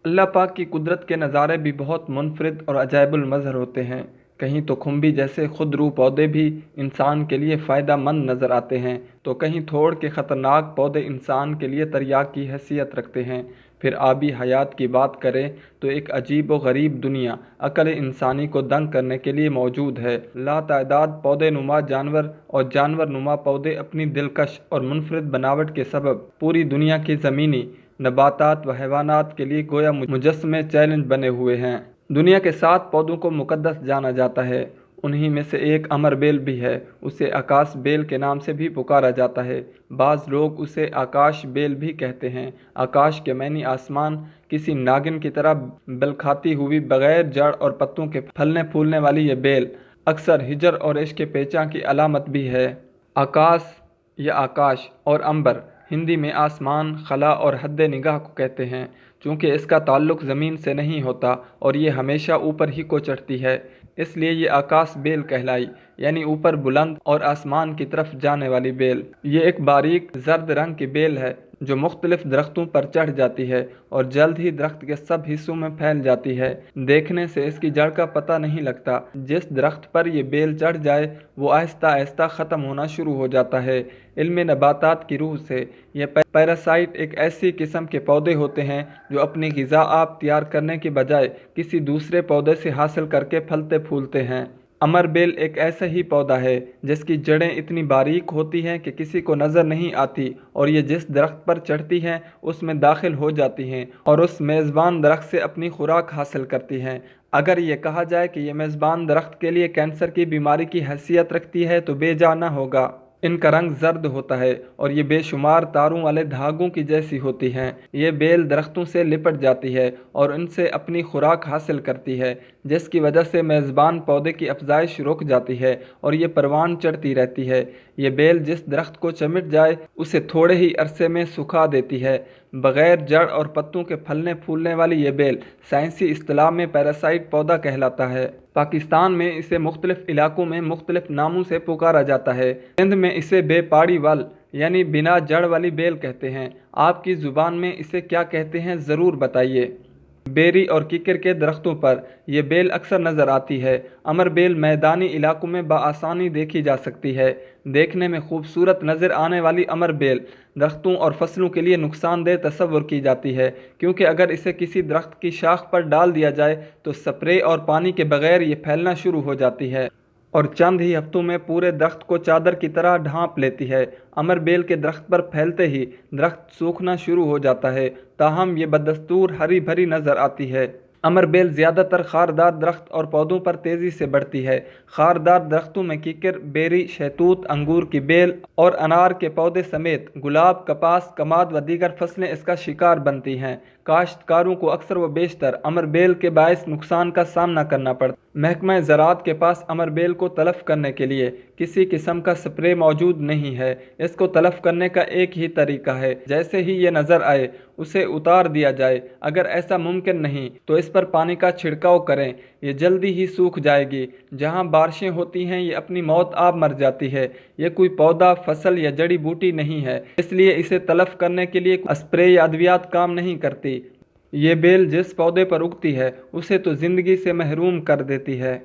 اللہ پاک کی قدرت کے نظارے بھی بہت منفرد اور عجائب المظہر ہوتے ہیں۔ کہیں تو کھمبی جیسے خود رو پودے بھی انسان کے لیے فائدہ مند نظر آتے ہیں، تو کہیں تھوڑ کے خطرناک پودے انسان کے لیے تریاق کی حیثیت رکھتے ہیں۔ پھر آبی حیات کی بات کریں تو ایک عجیب و غریب دنیا عقل انسانی کو دنگ کرنے کے لیے موجود ہے۔ لا تعداد پودے نما جانور اور جانور نما پودے اپنی دلکش اور منفرد بناوٹ کے سبب پوری دنیا کی زمینی نباتات و حیوانات کے لیے گویا مجسمے چیلنج بنے ہوئے ہیں۔ دنیا کے 7 پودوں کو مقدس جانا جاتا ہے، انہی میں سے ایک امر بیل بھی ہے۔ اسے آکاش بیل کے نام سے بھی پکارا جاتا ہے۔ بعض لوگ اسے آکاش بیل بھی کہتے ہیں۔ آکاش کے معنی آسمان، کسی ناگن کی طرح بل کھاتی ہوئی بغیر جڑ اور پتوں کے پھلنے پھولنے والی یہ بیل اکثر ہجر اور عشق پیچاں کی علامت بھی ہے۔ آکاش یا آکاش اور امبر ہندی میں آسمان، خلا اور حد نگاہ کو کہتے ہیں۔ چونکہ اس کا تعلق زمین سے نہیں ہوتا اور یہ ہمیشہ اوپر ہی کو چڑھتی ہے، اس لیے یہ آکاش بیل کہلائی، یعنی اوپر بلند اور آسمان کی طرف جانے والی بیل۔ یہ ایک باریک زرد رنگ کی بیل ہے جو مختلف درختوں پر چڑھ جاتی ہے اور جلد ہی درخت کے سب حصوں میں پھیل جاتی ہے۔ دیکھنے سے اس کی جڑ کا پتہ نہیں لگتا۔ جس درخت پر یہ بیل چڑھ جائے وہ آہستہ آہستہ ختم ہونا شروع ہو جاتا ہے۔ علم نباتات کی روح سے یہ پیراسائٹ ایک ایسی قسم کے پودے ہوتے ہیں جو اپنی غذا آپ تیار کرنے کی بجائے کسی دوسرے پودے سے حاصل کر کے پھلتے پھولتے ہیں۔ امر بیل ایک ایسا ہی پودا ہے جس کی جڑیں اتنی باریک ہوتی ہیں کہ کسی کو نظر نہیں آتی اور یہ جس درخت پر چڑھتی ہیں اس میں داخل ہو جاتی ہیں اور اس میزبان درخت سے اپنی خوراک حاصل کرتی ہیں۔ اگر یہ کہا جائے کہ یہ میزبان درخت کے لیے کینسر کی بیماری کی حیثیت رکھتی ہے تو بے جا نہ ہوگا۔ ان کا رنگ زرد ہوتا ہے اور یہ بے شمار تاروں والے دھاگوں کی جیسی ہوتی ہیں۔ یہ بیل درختوں سے لپٹ جاتی ہے اور ان سے اپنی خوراک حاصل کرتی ہے، جس کی وجہ سے میزبان پودے کی افزائش رک جاتی ہے اور یہ پروان چڑھتی رہتی ہے۔ یہ بیل جس درخت کو چمٹ جائے اسے تھوڑے ہی عرصے میں سکھا دیتی ہے۔ بغیر جڑ اور پتوں کے پھلنے پھولنے والی یہ بیل سائنسی اصطلاح میں پیراسائٹ پودا کہلاتا ہے۔ پاکستان میں اسے مختلف علاقوں میں مختلف ناموں سے پکارا جاتا ہے۔ سندھ میں اسے بے پاڑی ول یعنی بنا جڑ والی بیل کہتے ہیں۔ آپ کی زبان میں اسے کیا کہتے ہیں ضرور بتائیے۔ بیری اور ککر کے درختوں پر یہ بیل اکثر نظر آتی ہے۔ امر بیل میدانی علاقوں میں بآسانی دیکھی جا سکتی ہے۔ دیکھنے میں خوبصورت نظر آنے والی امر بیل درختوں اور فصلوں کے لیے نقصان دہ تصور کی جاتی ہے، کیونکہ اگر اسے کسی درخت کی شاخ پر ڈال دیا جائے تو سپرے اور پانی کے بغیر یہ پھیلنا شروع ہو جاتی ہے اور چند ہی ہفتوں میں پورے درخت کو چادر کی طرح ڈھانپ لیتی ہے۔ امر بیل کے درخت پر پھیلتے ہی درخت سوکھنا شروع ہو جاتا ہے، تاہم یہ بدستور ہری بھری نظر آتی ہے۔ امر بیل زیادہ تر خاردار درخت اور پودوں پر تیزی سے بڑھتی ہے۔ خاردار درختوں میں کیکر، بیری، شہتوت، انگور کی بیل اور انار کے پودے سمیت گلاب، کپاس، کماد و دیگر فصلیں اس کا شکار بنتی ہیں۔ کاشتکاروں کو اکثر و بیشتر امر بیل کے باعث نقصان کا سامنا کرنا پڑتا ہے۔ محکمہ زراعت کے پاس امر بیل کو تلف کرنے کے لیے کسی قسم کا سپرے موجود نہیں ہے۔ اس کو تلف کرنے کا ایک ہی طریقہ ہے، جیسے ہی یہ نظر آئے اسے اتار دیا جائے۔ اگر ایسا ممکن نہیں تو اس پر پانی کا چھڑکاؤ کریں، یہ جلدی ہی سوکھ جائے گی۔ جہاں بارشیں ہوتی ہیں یہ اپنی موت آپ مر جاتی ہے۔ یہ کوئی پودا، فصل یا جڑی بوٹی نہیں ہے، اس لیے اسے تلف کرنے کے لیے اسپرے یا ادویات کام نہیں کرتی۔ یہ بیل جس پودے پر اگتی ہے اسے تو زندگی سے محروم کر دیتی ہے۔